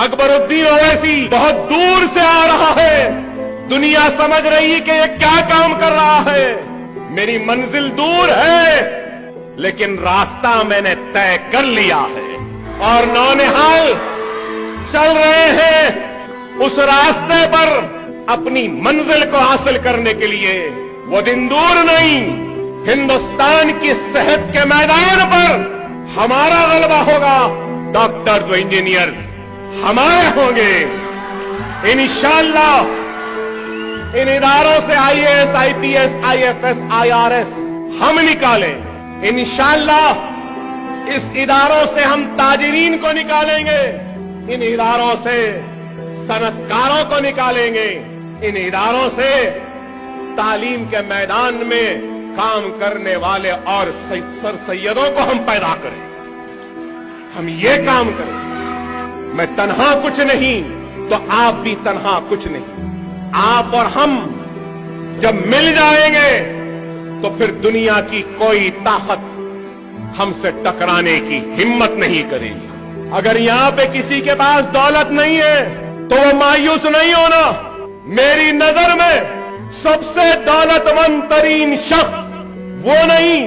अकबरुद्दीन ओवैसी बहुत दूर से आ रहा है। दुनिया समझ रही है कि ये क्या काम कर रहा है। मेरी मंजिल दूर है लेकिन रास्ता मैंने तय कर लिया है और नौनिहाल चल रहे हैं उस रास्ते पर अपनी मंजिल को हासिल करने के लिए। वो दिन दूर नहीं, हिंदुस्तान की सेहत के मैदान पर हमारा गलबा होगा। डॉक्टर्स व इंजीनियर्स हमारे होंगे इंशाअल्लाह। इन इदारों से आईएएस, आईपीएस, आईएफएस, आईआरएस हम निकालें इंशाअल्लाह। इस इदारों से हम ताजिरीन को निकालेंगे, इन इदारों से सनतकारों को निकालेंगे, इन इदारों से तालीम के मैदान में काम करने वाले और सर सैयदों को हम पैदा करें। हम ये काम करें। मैं तन्हा कुछ नहीं तो आप भी तन्हा कुछ नहीं। आप और हम जब मिल जाएंगे तो फिर दुनिया की कोई ताकत हमसे टकराने की हिम्मत नहीं करेगी। अगर यहां पे किसी के पास दौलत नहीं है तो वो मायूस नहीं होना। मेरी नजर में सबसे दौलतमंद तरीन शख्स वो नहीं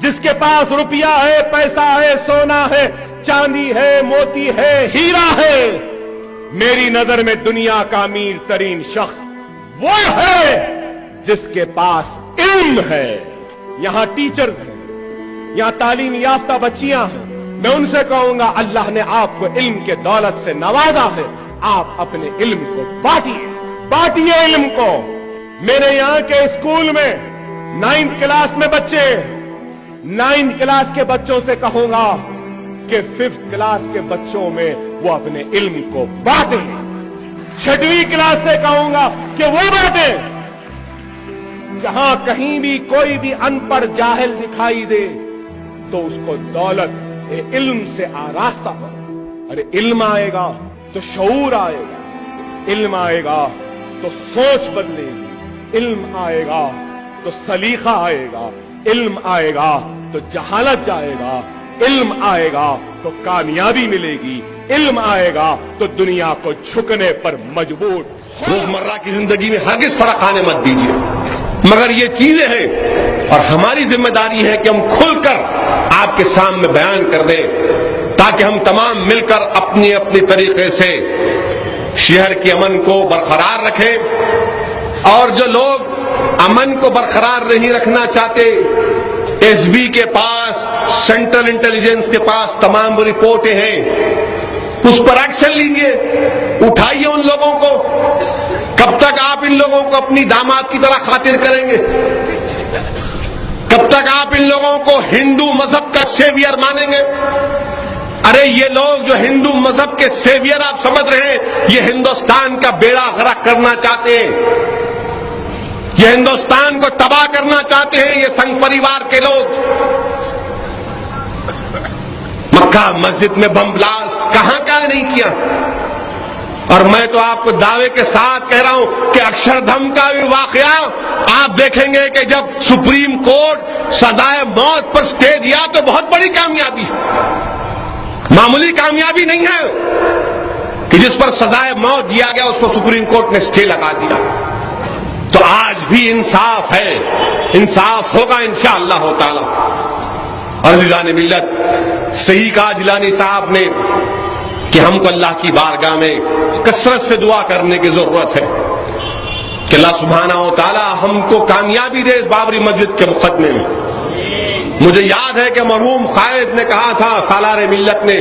जिसके पास रुपया है, पैसा है, सोना है, चांदी है, मोती है, हीरा है। मेरी नजर में दुनिया का अमीर तरीन शख्स वो है जिसके पास इल्म है। यहां टीचर्स हैं, यहां तालीम याफ्ता बच्चियां हैं। मैं उनसे कहूंगा अल्लाह ने आपको इल्म के दौलत से नवाजा है, आप अपने इल्म को बांटिए इल्म को। मेरे यहां के स्कूल में 9th क्लास में बच्चे, 9th क्लास के बच्चों से कहूंगा कि 5th क्लास के बच्चों में वो अपने इल्म को बांटे। 6वीं क्लास से कहूंगा कि वो बांटे। जहां कहीं भी कोई भी अनपढ़ जाहिल दिखाई दे तो उसको दौलत इल्म से आरास्ता हो। अरे इल्म आएगा तो शऊर आएगा, इल्म आएगा तो सोच बदलेगी, इल्म आएगा तो सलीका आएगा, इल्म आएगा तो जहालत जाएगा, इल्म आएगा तो कामयाबी मिलेगी, इल्म आएगा तो दुनिया को झुकने पर मजबूर। रोजमर्रा की जिंदगी में हरगिज फर्क आने मत दीजिए, मगर ये चीजें हैं और हमारी जिम्मेदारी है कि हम खुलकर आपके सामने बयान कर दें ताकि हम तमाम मिलकर अपनी अपनी तरीके से शहर के अमन को बरकरार रखें। और जो लोग अमन को बरकरार नहीं रखना चाहते, एसबी के पास, सेंट्रल इंटेलिजेंस के पास तमाम रिपोर्टें हैं, उस पर एक्शन लीजिए, उठाइए उन लोगों को। कब तक आप इन लोगों को अपनी दामाद की तरह खातिर करेंगे? कब तक आप इन लोगों को हिंदू मजहब का सेवियर मानेंगे? अरे ये लोग जो हिंदू मजहब के सेवियर आप समझ रहे हैं, ये हिंदुस्तान का बेड़ा गर्क करना चाहते हैं, ये हिंदुस्तान को तबाह करना चाहते हैं। ये संघ परिवार के लोग मक्का मस्जिद में बम ब्लास्ट कहां नहीं किया। और मैं तो आपको दावे के साथ कह रहा हूं कि अक्षरधाम का भी वाकया आप देखेंगे कि जब सुप्रीम कोर्ट सजाए मौत पर स्टे दिया तो बहुत बड़ी कामयाबी, मामूली कामयाबी नहीं है कि जिस पर सजाए मौत दिया गया उसको सुप्रीम कोर्ट ने स्टे लगा दिया। तो आज भी इंसाफ है, इंसाफ होगा इंशाअल्लाह ताला। और अज़ीज़ान मिल्लत, सही कहा जिलानी साहब ने कि हमको अल्लाह की बारगाह में कसरत से दुआ करने की जरूरत है कि अल्लाह सुब्हानहू व तआला हमको कामयाबी दे इस बाबरी मस्जिद के मुकदमे में। मुझे याद है कि मरहूम कायद ने कहा था, सालार मिल्लत ने,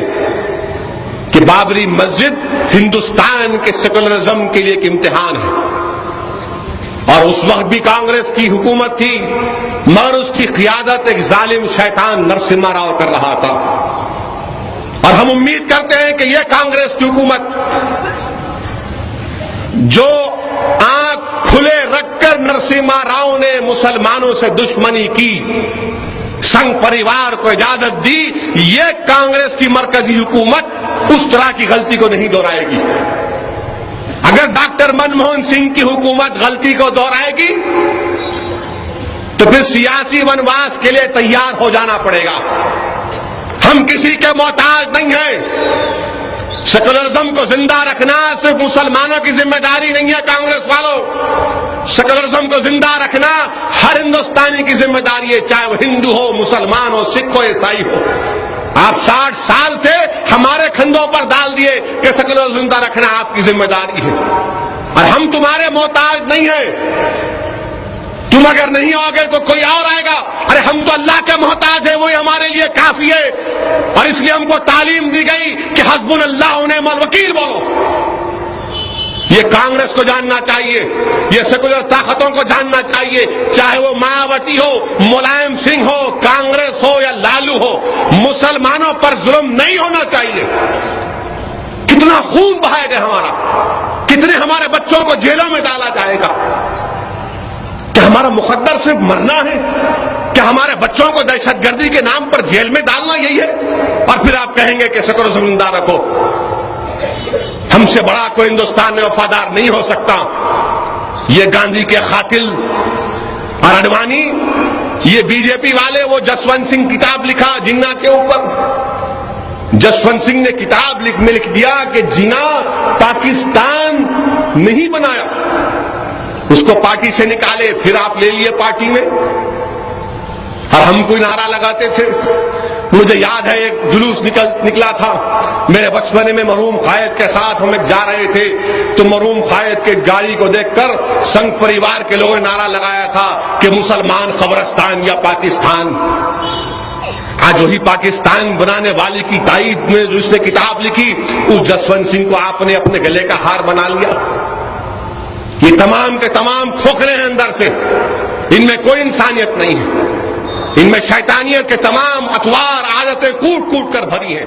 कि बाबरी मस्जिद हिंदुस्तान के सेकुलरिज्म के लिए एक इम्तिहान है। और उस वक्त भी कांग्रेस की हुकूमत थी, मगर उसकी क़ियादत एक जालिम शैतान नरसिम्हा राव कर रहा था। और हम उम्मीद करते हैं कि यह कांग्रेस की हुकूमत जो आंख खुले रखकर नरसिम्हा राव ने मुसलमानों से दुश्मनी की, संघ परिवार को इजाजत दी, यह कांग्रेस की मरकजी हुकूमत उस तरह की गलती को नहीं दोहराएगी। अगर डॉक्टर मनमोहन सिंह की हुकूमत गलती को दोहराएगी तो फिर सियासी वनवास के लिए तैयार हो जाना पड़ेगा। हम किसी के मोहताज नहीं हैं। سیکولرزم کو زندہ رکھنا صرف مسلمانوں کی ذمہ داری نہیں ہے کانگریس والوں، سیکولرزم کو زندہ رکھنا ہر ہندوستانی کی ذمہ داری ہے، چاہے وہ ہندو ہو، مسلمان ہو، سکھ ہو، عیسائی ہو۔ آپ 60 سال سے ہمارے کندھوں پر ڈال دیے کہ سیکولرزم زندہ رکھنا آپ کی ذمہ داری ہے، اور ہم تمہارے محتاج نہیں ہیں۔ تم اگر نہیں آؤگے تو کوئی اور آئے گا، ارے ہم تو اللہ کے محتاج ہیں، وہی ہمارے لیے کافی ہے، اور اس لیے ہم کو تعلیم دی گئی کہ حسبنا اللہ و نعم الوکیل بولو۔ یہ کانگریس کو جاننا چاہیے، یہ سیکولر طاقتوں کو جاننا چاہیے، چاہے وہ مایاوتی ہو، ملائم سنگھ ہو، کانگریس ہو یا لالو ہو، مسلمانوں پر ظلم نہیں ہونا چاہیے۔ کتنا خون بہائے گا ہمارا، کتنے ہمارے بچوں کو جیلوں میں ڈالا جائے گا۔ کیا ہمارا مقدر صرف مرنا ہے؟ کیا ہمارے بچوں کو دہشت گردی کے نام پر جیل میں ڈالنا یہی ہے؟ اور پھر آپ کہیں گے کہ سیکولرزم زندہ رکھو۔ ہم سے بڑا کوئی ہندوستان میں وفادار نہیں ہو سکتا۔ یہ گاندھی کے قاتل اور اڈوانی، یہ بی جے پی والے، وہ جسونت سنگھ کتاب لکھا جنا کے اوپر۔ جسونت سنگھ نے کتاب لکھ دیا کہ جنا پاکستان نہیں بنایا، اس کو پارٹی سے نکالے، پھر آپ لے لیے پارٹی میں۔ اور ہم کوئی نعرہ لگاتے تھے۔ مجھے یاد ہے ایک جلوس نکلا تھا میرے بچپنے میں، مرحوم قائد کے ساتھ ہم جا رہے تھے، تو مرحوم قائد کے گاڑی کو دیکھ کر سنگھ پریوار کے لوگوں نے نعرہ لگایا تھا کہ مسلمان قبرستان یا پاکستان۔ آج وہی پاکستان بنانے والے کی تائید میں جو اس نے کتاب لکھی، اس جسونت سنگھ کو آپ نے اپنے گلے کا ہار بنا لیا۔ یہ تمام کے تمام کھوکھلے ہیں اندر سے، ان میں کوئی انسانیت نہیں ہے، ان میں شیطانیت کے تمام اطوار عادتیں کوٹ کوٹ کر بھری ہیں۔